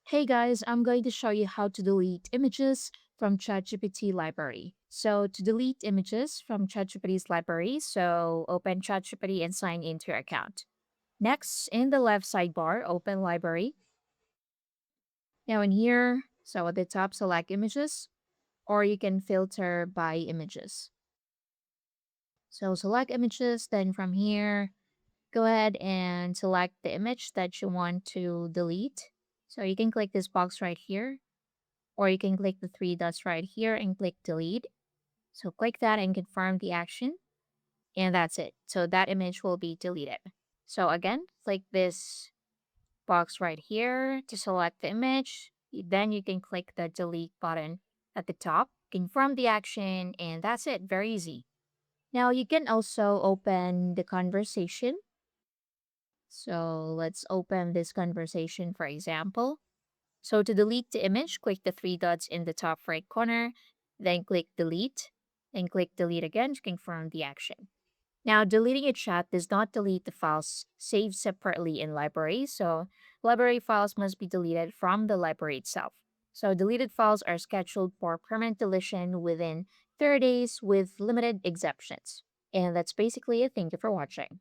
Hey guys, I'm going to show you how to delete images from ChatGPT Library. So to delete images from ChatGPT's library, open ChatGPT and sign into your account. Next, in the left sidebar, open Library. Now in here, so at the top, select images, or you can filter by images. So select images, then from here, go ahead and select the image that you want to delete. So you can click this box right here, or you can click the three dots right here and click delete. So click that and confirm the action, and that's it. So that image will be deleted. So again, click this box right here to select the image. Then you can click the delete button at the top, confirm the action, and that's it. Very easy. Now you can also open the conversation. So let's open this conversation for example. So to delete the image, click the three dots in the top right corner, then click delete, and click delete again to confirm the action. Now, deleting a chat does not delete the files saved separately in library, so library files must be deleted from the library itself. So deleted files are scheduled for permanent deletion within 30 days with limited exceptions. And that's basically it. Thank you for watching.